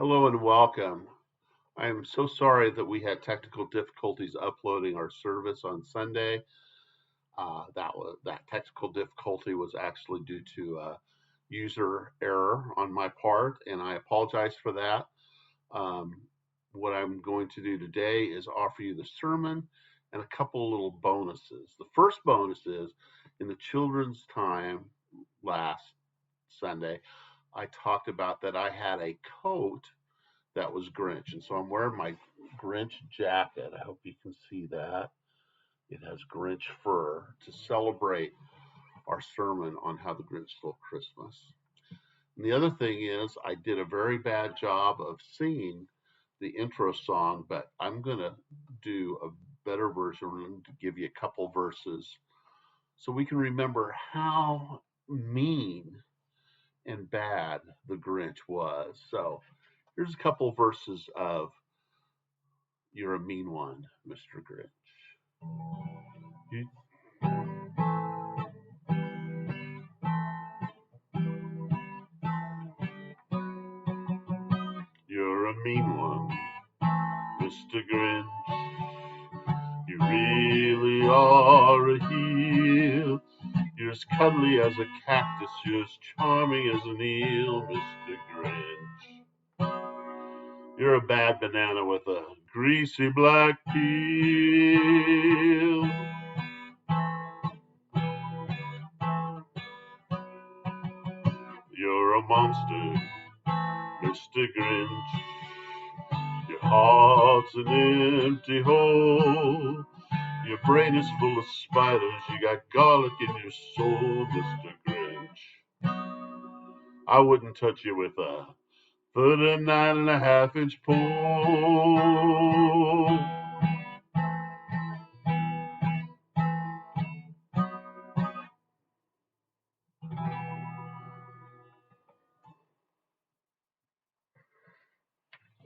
Hello and welcome. I am so sorry that we had technical difficulties uploading our service on Sunday. That technical difficulty was actually due to user error on my part, and I apologize for that. Um, what I'm going to do today is offer you the sermon and a couple of little bonuses. The first bonus is in the children's time last Sunday, I talked about that I had a coat that was Grinch. And so I'm wearing my Grinch jacket. I hope you can see that. It has Grinch fur to celebrate our sermon on how the Grinch stole Christmas. And the other thing is, I did a very bad job of singing the intro song, but I'm going to do a better version to give you a couple verses so we can remember how mean and bad the Grinch was. So here's a couple verses of You're a Mean One, Mr. Grinch. You, you're a mean one, Mr. Grinch. You really are a heel. You're as cuddly as a cactus, you're as charming as an eel, Mr. Grinch. You're a bad banana with a greasy black peel. You're a monster, Mr. Grinch. Your heart's an empty hole. Your brain is full of spiders. You got garlic in your soul, Mr. Grinch. I wouldn't touch you with a 39.5-inch pole.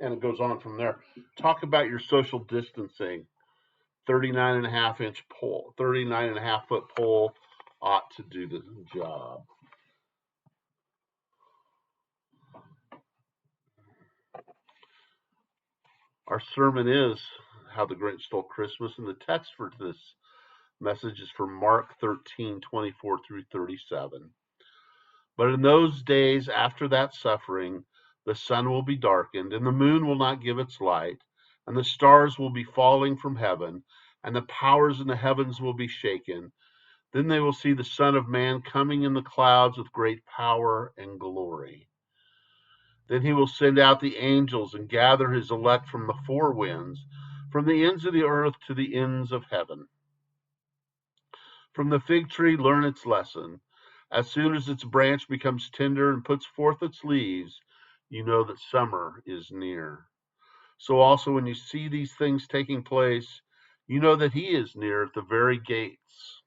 And it goes on from there. Talk about your social distancing. 39.5-inch pole, 39.5-foot pole ought to do the job. Our sermon is How the Grinch Stole Christmas, and the text for this message is from Mark 13:24 through 37. But in those days after that suffering, the sun will be darkened, and the moon will not give its light, and the stars will be falling from heaven, and the powers in the heavens will be shaken. Then they will see the Son of Man coming in the clouds with great power and glory. Then he will send out the angels and gather his elect from the four winds, from the ends of the earth to the ends of heaven. From the fig tree, learn its lesson. As soon as its branch becomes tender and puts forth its leaves, you know that summer is near. So also, when you see these things taking place, you know that he is near at the very gates.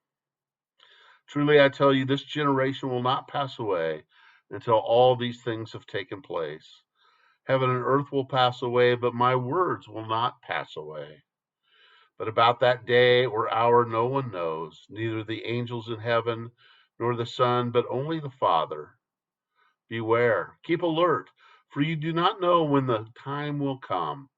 Truly, I tell you, this generation will not pass away until all these things have taken place. Heaven and earth will pass away, but my words will not pass away. But about that day or hour no one knows, neither the angels in heaven nor the Son, but only the Father. Beware, keep alert, for you do not know when the time will come.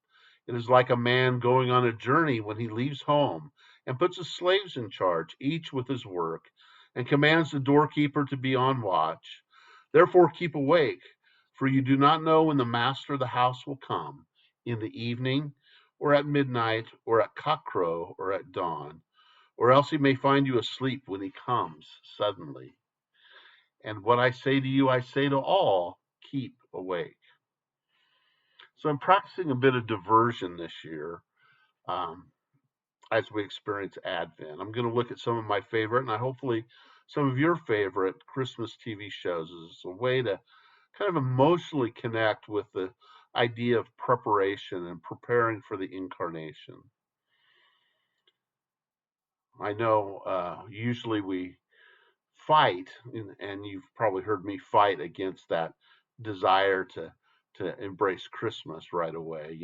It is like a man going on a journey when he leaves home and puts his slaves in charge, each with his work, and commands the doorkeeper to be on watch. Therefore, keep awake, for you do not know when the master of the house will come, in the evening, or at midnight, or at cockcrow, or at dawn, or else he may find you asleep when he comes suddenly. And what I say to you, I say to all, keep awake. So I'm practicing a bit of diversion this year. Um, as we experience Advent. I'm going to look at some of my favorite and hopefully some of your favorite Christmas TV shows as a way to kind of emotionally connect with the idea of preparation and preparing for the incarnation. I know usually we fight, and you've probably heard me fight against that desire to embrace Christmas right away.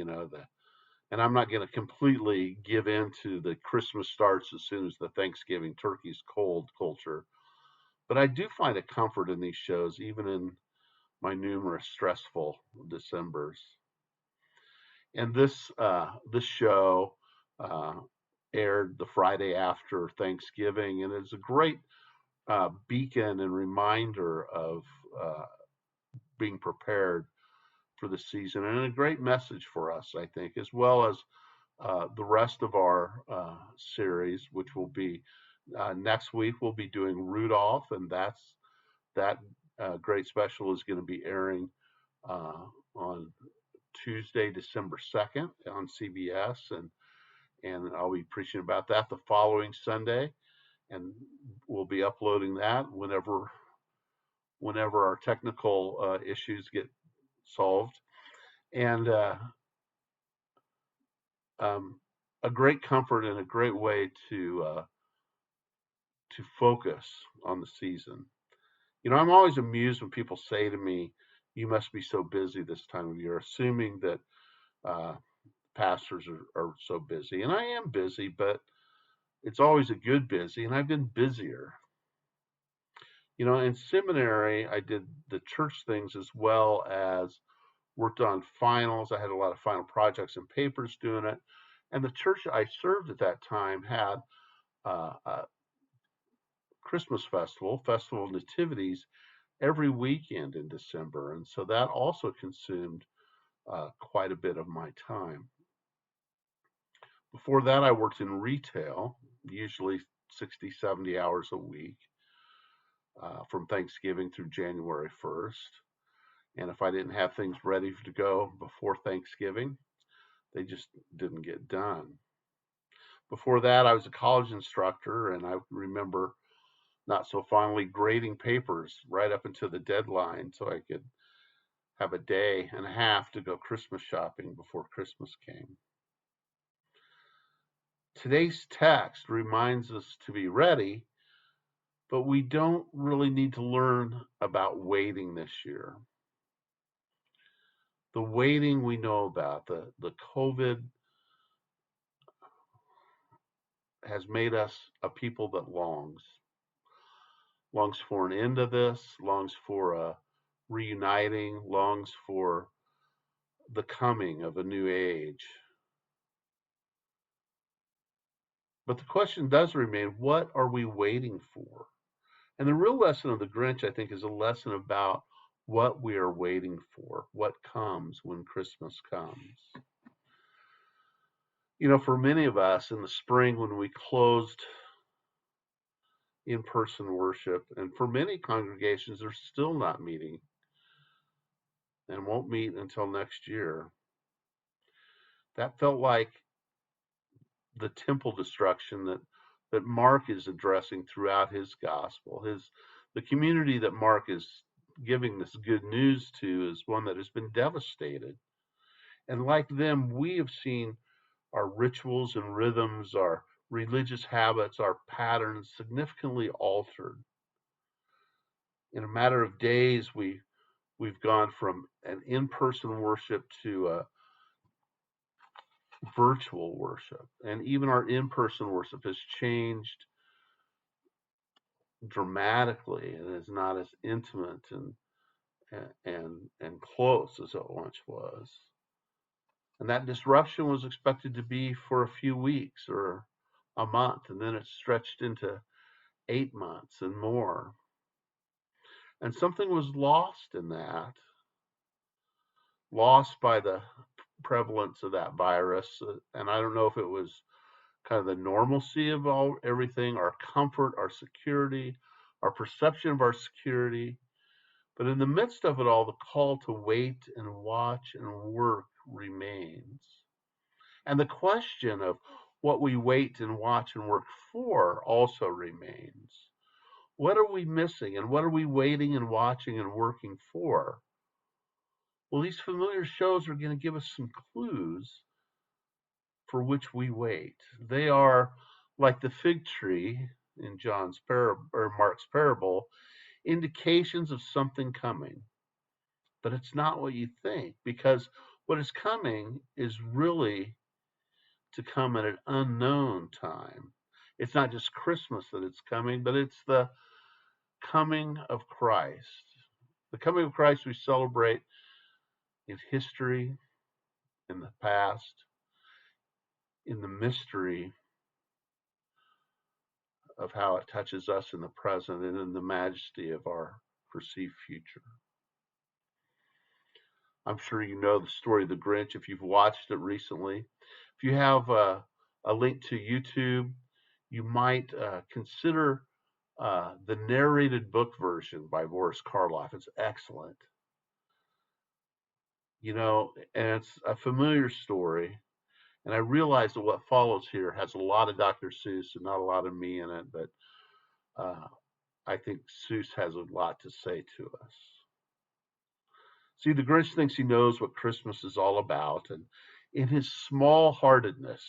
And I'm not going to completely give in to the Christmas starts as soon as the Thanksgiving turkey's cold culture. But I do find a comfort in these shows, even in my numerous stressful Decembers. And this show uh, aired the Friday after Thanksgiving, and it's a great beacon and reminder of uh, being prepared for the season, and a great message for us, I think, as well as the rest of our series, which will be next week. We'll be doing Rudolph, and that great special is going to be airing on Tuesday, December 2nd on CBS, and I'll be preaching about that the following Sunday, and we'll be uploading that whenever our technical issues get solved. And um, a great comfort and a great way to focus on the season. You know, I'm always amused when people say to me, "You must be so busy this time of year," assuming that uh, pastors are so busy. And I am busy, but it's always a good busy, and I've been busier. You know, in seminary, I did the church things as well as worked on finals. I had a lot of final projects and papers doing it. And the church I served at that time had a Christmas festival of nativities, every weekend in December. And so that also consumed quite a bit of my time. Before that, I worked in retail, usually 60, 70 hours a week from Thanksgiving through January 1st. And if I didn't have things ready to go before Thanksgiving, they just didn't get done. Before that, I was a college instructor, and I remember not so fondly grading papers right up until the deadline so I could have a day and a half to go Christmas shopping before Christmas came. Today's text reminds us to be ready, but we don't really need to learn about waiting this year. The waiting we know about, the COVID has made us a people that longs for an end of this, longs for a reuniting, longs for the coming of a new age. But the question does remain, what are we waiting for? And the real lesson of the Grinch, I think, is a lesson about what we are waiting for, what comes when Christmas comes. You know, for many of us in the spring when we closed in person worship, and for many congregations, they're still not meeting and won't meet until next year. That felt like the temple destruction that Mark is addressing throughout his gospel. The community that Mark is giving this good news to is one that has been devastated. And like them, we have seen our rituals and rhythms, our religious habits, our patterns significantly altered. In a matter of days, we've gone from an in-person worship to a virtual worship, and even our in-person worship has changed dramatically and is not as intimate and close as it once was. And that disruption was expected to be for a few weeks or a month, and then it stretched into 8 months and more. And something was lost in that, lost by the prevalence of that virus. And I don't know if it was kind of the normalcy of everything, our comfort, our security, our perception of our security. But in the midst of it all, the call to wait and watch and work remains. And the question of what we wait and watch and work for also remains. What are we missing, and what are we waiting and watching and working for? Well, these familiar shows are going to give us some clues for which we wait. They are like the fig tree in John's parable or Mark's parable, indications of something coming. But it's not what you think, because what is coming is really to come at an unknown time. It's not just Christmas that it's coming, but it's the coming of Christ. The coming of Christ we celebrate in history, in the past, in the mystery of how it touches us in the present, and in the majesty of our perceived future. I'm sure you know the story of the Grinch if you've watched it recently. If you have a link to YouTube, you might consider the narrated book version by Boris Karloff. It's excellent. And it's a familiar story. And I realize that what follows here has a lot of Dr. Seuss and not a lot of me in it, but uh, I think Seuss has a lot to say to us. See, the Grinch thinks he knows what Christmas is all about, and in his small-heartedness,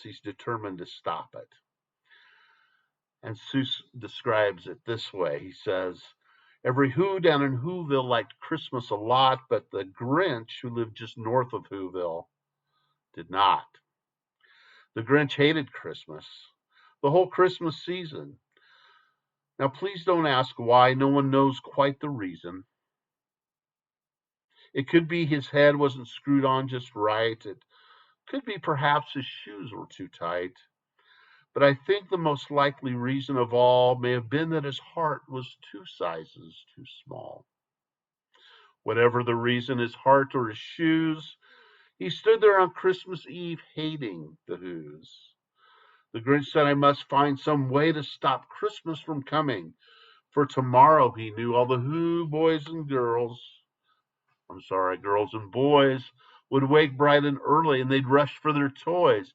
he's determined to stop it. And Seuss describes it this way. He says, every Who down in Whoville liked Christmas a lot, but the Grinch, who lived just north of Whoville, did not. The Grinch hated Christmas, the whole Christmas season. Now, please don't ask why. No one knows quite the reason. It could be his head wasn't screwed on just right. It could be perhaps his shoes were too tight. But I think the most likely reason of all may have been that his heart was 2 sizes too small. Whatever the reason, his heart or his shoes, he stood there on Christmas Eve hating the Who's. The Grinch said, I must find some way to stop Christmas from coming. For tomorrow, he knew, all the Who boys and girls, girls and boys, would wake bright and early, and they'd rush for their toys.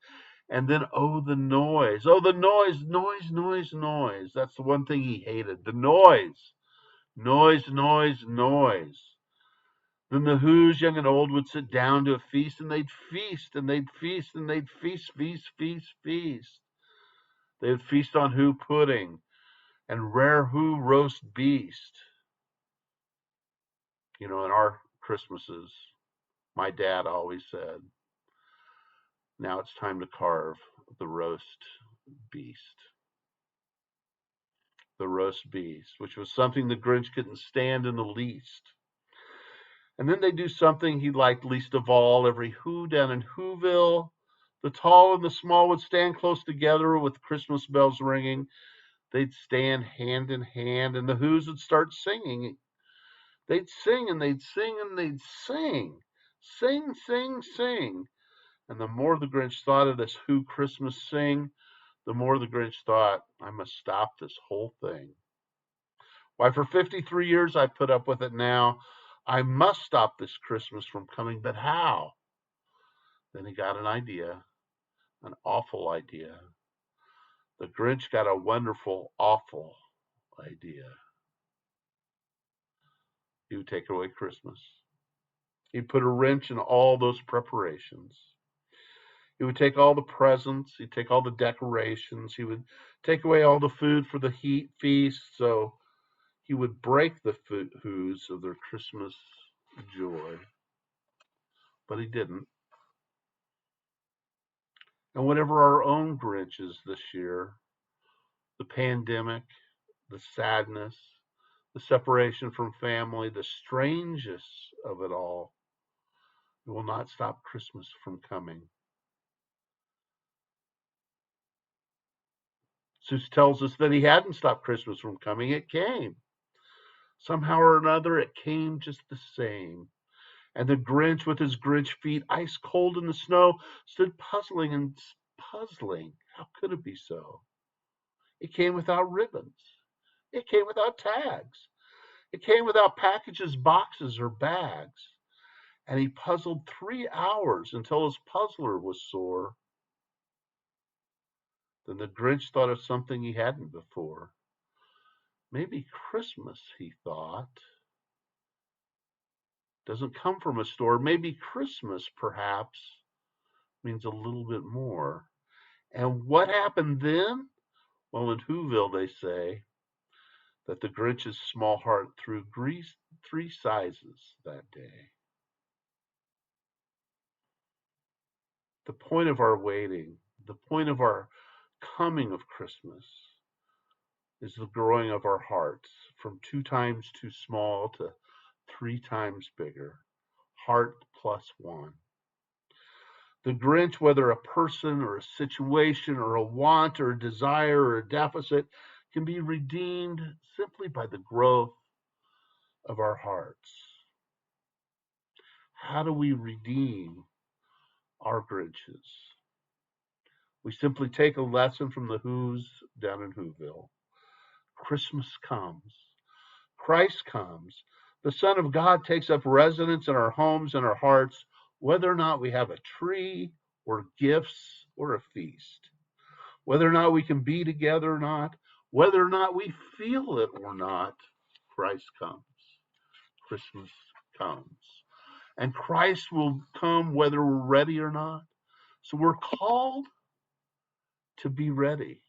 And then, oh, the noise. Oh, the noise, noise, noise, noise. That's the one thing he hated, the noise. Noise, noise, noise. Then the Who's, young and old, would sit down to a feast, and they'd feast, and they'd feast, and they'd feast, feast, feast, feast. They'd feast on Who pudding and rare Who roast beast. In our Christmases, my dad always said, now it's time to carve the roast beast. The roast beast, which was something the Grinch couldn't stand in the least. And then they do something he liked least of all. Every Who down in Whoville, the tall and the small, would stand close together with Christmas bells ringing. They'd stand hand in hand, and the Who's would start singing. They'd sing and they'd sing and they'd sing. Sing, sing, sing. And the more the Grinch thought of this Who Christmas sing, the more the Grinch thought, I must stop this whole thing. Why, for 53 years I've put up with it now. I must stop this Christmas from coming, but how? Then he got an idea, an awful idea. The Grinch got a wonderful, awful idea. He would take away Christmas. He'd put a wrench in all those preparations. He would take all the presents. He'd take all the decorations. He would take away all the food for the feast. So he would break the Who's of their Christmas joy. But he didn't. And whatever our own Grinches this year, the pandemic, the sadness, the separation from family, the strangeness of it all, it will not stop Christmas from coming. Seuss tells us that he hadn't stopped Christmas from coming. It came. Somehow or another, it came just the same. And the Grinch, with his Grinch feet ice cold in the snow, stood puzzling and puzzling. How could it be so? It came without ribbons. It came without tags. It came without packages, boxes, or bags. And he puzzled 3 hours until his puzzler was sore. Then the Grinch thought of something he hadn't before. Maybe Christmas, he thought, doesn't come from a store. Maybe Christmas, perhaps, means a little bit more. And what happened then? Well, in Whoville, they say that the Grinch's small heart threw 3 sizes that day. The point of our waiting, the point of our coming of Christmas, is the growing of our hearts from 2 times too small to 3 times bigger. Heart plus one. The Grinch, whether a person or a situation or a want or a desire or a deficit, can be redeemed simply by the growth of our hearts. How do we redeem our Grinches? We simply take a lesson from the Who's down in Whoville. Christmas comes. Christ comes. The Son of God takes up residence in our homes and our hearts, whether or not we have a tree or gifts or a feast, whether or not we can be together or not, whether or not we feel it or not. Christ comes. Christmas comes. And Christ will come whether we're ready or not. So we're called to be ready,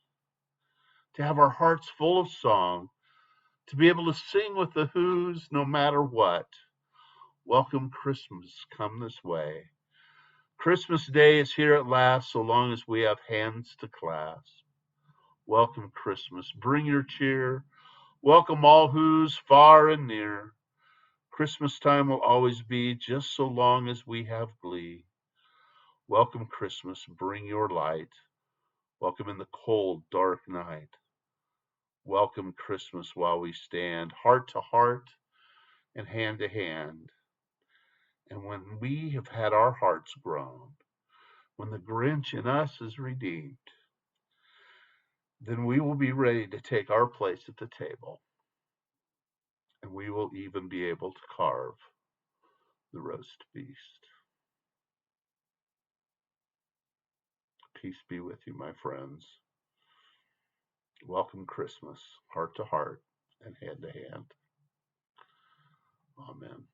to have our hearts full of song, to be able to sing with the Who's no matter what. Welcome Christmas, come this way. Christmas Day is here at last, so long as we have hands to clasp. Welcome Christmas, bring your cheer. Welcome all Who's far and near. Christmas time will always be just so long as we have glee. Welcome Christmas, bring your light. Welcome in the cold, dark night. Welcome Christmas while we stand heart to heart and hand to hand. And when we have had our hearts grown, when the Grinch in us is redeemed, then we will be ready to take our place at the table. And we will even be able to carve the roast beast. Peace be with you, my friends. Welcome Christmas, heart to heart and hand to hand. Amen.